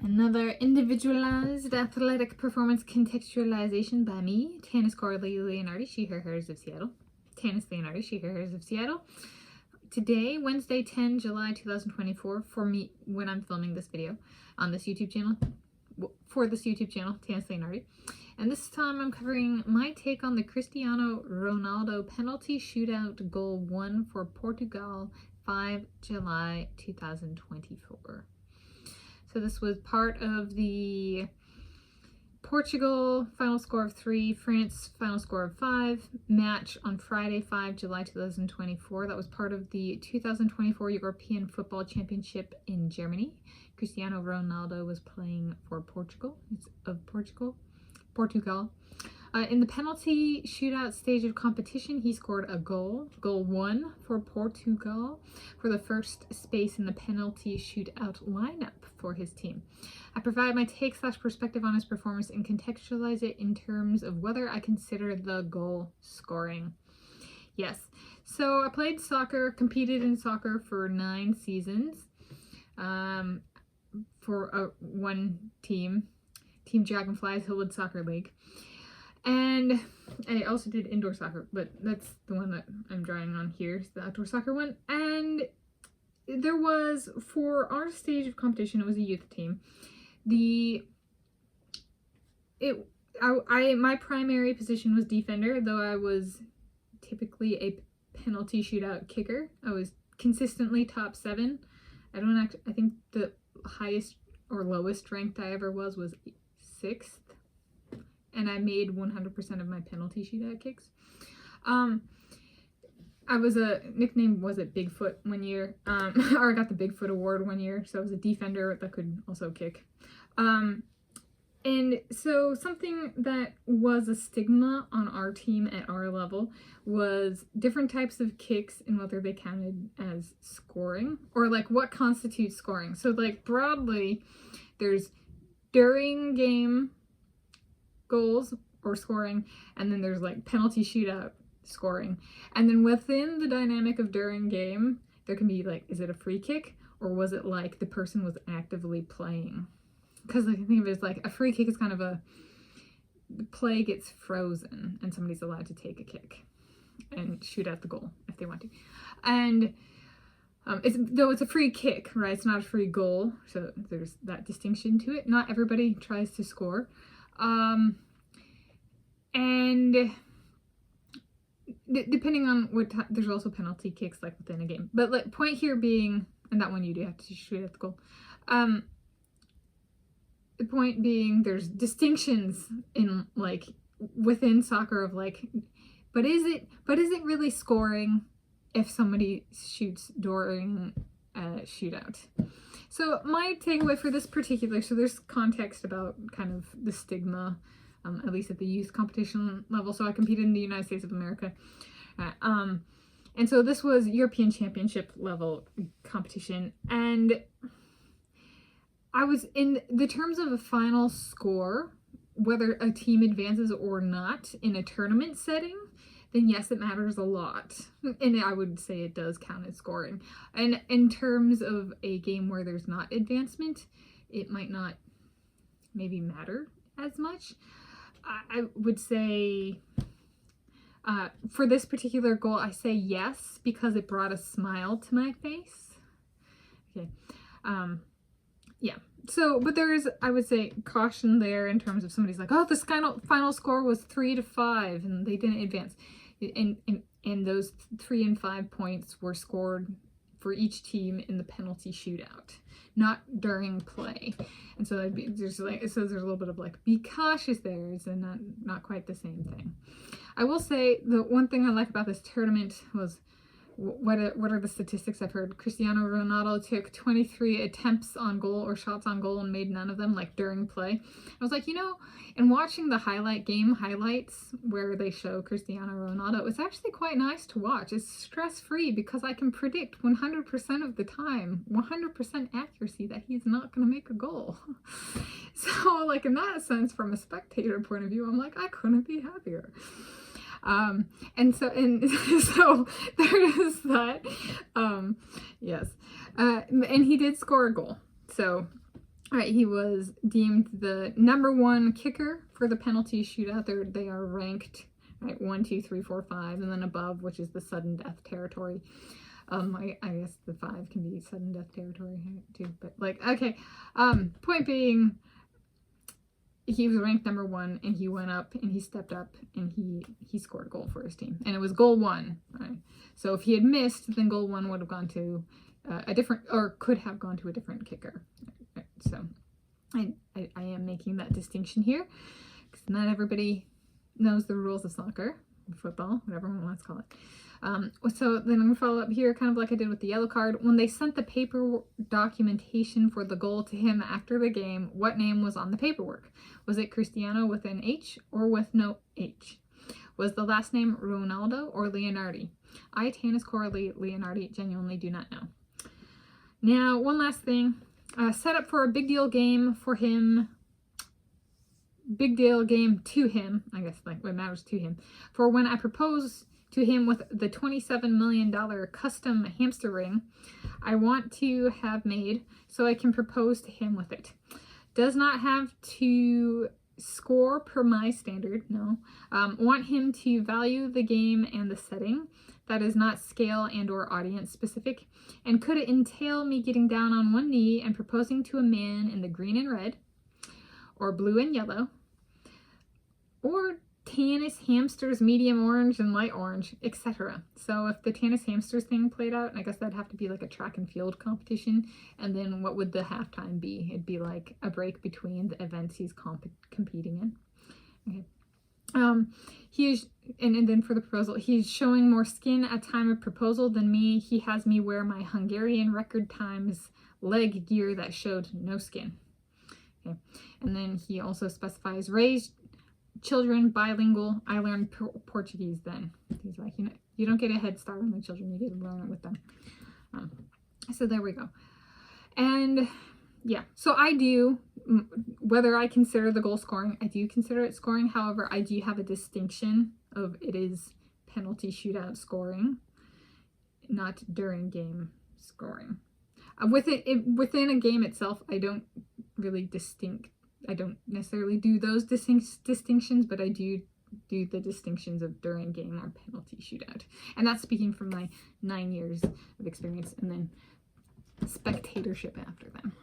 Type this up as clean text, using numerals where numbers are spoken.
Another individualized athletic performance contextualization by me, Tanis Coralee Leonhardi, she, her, hers of Seattle. Tanis Leonhardi, she, her, hers of Seattle. Today, Wednesday, 10 July 2024, for me, when I'm filming this video on this YouTube channel, for this YouTube channel, Tanis Leonhardi. And this time I'm covering my take on the Cristiano Ronaldo penalty shootout goal 1 for Portugal, 5 July 2024. So this was part of the Portugal final score of 3, France final score of 5 match on Friday, 5 July 2024. That was part of the 2024 European Football Championship in Germany. Cristiano Ronaldo was playing for Portugal. It's of Portugal. In the penalty shootout stage of competition, he scored a goal 1 for Portugal, for the first space in the penalty shootout lineup for his team. I provide my take/perspective on his performance and contextualize it in terms of whether I consider the goal scoring. Yes, so I played soccer, competed in soccer for 9 seasons for one team, Team Dragonflies Hillwood Soccer League. And I also did indoor soccer, but that's the one that I'm drawing on here, is the outdoor soccer one. And there was, for our stage of competition, it was a youth team. My primary position was defender, though I was typically a penalty shootout kicker. I was consistently top 7. I think the highest or lowest ranked I ever was 6th. And I made 100% of my penalty shootout kicks. I was nickname was it Bigfoot one year, or I got the Bigfoot award one year, so I was a defender that could also kick. And so something that was a stigma on our team at our level was different types of kicks and whether they counted as scoring, or like what constitutes scoring. So like broadly, there's during game goals or scoring, and then there's like penalty shootout scoring. And then within the dynamic of during game, there can be like, is it a free kick, or was it like the person was actively playing? Because I think of it as like a free kick is kind of the play gets frozen and somebody's allowed to take a kick and shoot at the goal if they want to. And though it's a free kick, right? It's not a free goal, so there's that distinction to it. Not everybody tries to score. And depending on what there's also penalty kicks like within a game, but like point here being, and that one you do have to shoot at the goal. The point being, there's distinctions in like within soccer of like, but is it really scoring if somebody shoots during a shootout? So my takeaway for this particular, so there's context about kind of the stigma, at least at the youth competition level. So I competed in the United States of America. And so this was European Championship level competition. And I was in the terms of a final score, whether a team advances or not in a tournament setting, then yes, it matters a lot. And I would say it does count as scoring. And in terms of a game where there's not advancement, it might not maybe matter as much. I would say for this particular goal, I say yes, because it brought a smile to my face. Okay. Yeah. So, but there is, I would say, caution there in terms of somebody's like, oh, this final score was 3-5 and they didn't advance. And those 3 and 5 points were scored for each team in the penalty shootout, not during play. And so there's like, it says there's a little bit of like, be cautious there, is not quite the same thing. I will say the one thing I like about this tournament was what are the statistics I've heard? Cristiano Ronaldo took 23 attempts on goal or shots on goal and made none of them like during play. I was like, in watching the highlights where they show Cristiano Ronaldo, it's actually quite nice to watch. It's stress-free because I can predict 100% of the time, 100% accuracy that he's not going to make a goal. So like in that sense, from a spectator point of view, I'm like, I couldn't be happier. And so there is that, yes. And he did score a goal. So All right, he was deemed the #1 kicker for the penalty shootout. They are ranked, right, 1, 2, 3, 4, 5, and then above, which is the sudden death territory. I guess the 5 can be sudden death territory too, but like, okay. Point being, he was ranked #1, and he went up and he stepped up and he scored a goal for his team, and it was goal 1. Right? So if he had missed, then goal 1 would have gone to a different, or could have gone to a different kicker. Right? So I am making that distinction here because not everybody knows the rules of soccer, football, whatever one wants to call it. So then I'm going to follow up here, kind of like I did with the yellow card. When they sent the paper documentation for the goal to him after the game, what name was on the paperwork? Was it Christiano with an H or with no H? Was the last name Ronaldo or Leonhardi? I, Tanis Coralee Leonhardi, genuinely do not know. Now, one last thing. Set up for a big deal game for him. Big deal game to him, I guess, like what matters to him. For when I propose to him with the $27 million custom hamster ring I want to have made so I can propose to him with it. Does not have to score per my standard, no. Want him to value the game and the setting. That is not scale and or audience specific. And could it entail me getting down on one knee and proposing to a man in the green and red, or blue and yellow, or Tanis hamsters medium orange and light orange, etc. So if the Tanis hamsters thing played out, I guess that'd have to be like a track and field competition. And then what would the halftime be? It'd be like a break between the events he's competing in. Okay. He is, and then for the proposal, he's showing more skin at time of proposal than me. He has me wear my Hungarian record times leg gear that showed no skin. Okay. And then he also specifies raised children, bilingual. I learned Portuguese then. He's like, you don't get a head start on the children, you get to learn it with them. So there we go. And yeah, so I do, whether I consider the goal scoring, I do consider it scoring. However, I do have a distinction of it is penalty shootout scoring, not during game scoring. Within a game itself, I don't necessarily do those distinctions, but I do the distinctions of during game or penalty shootout. And that's speaking from my 9 years of experience and then spectatorship after them.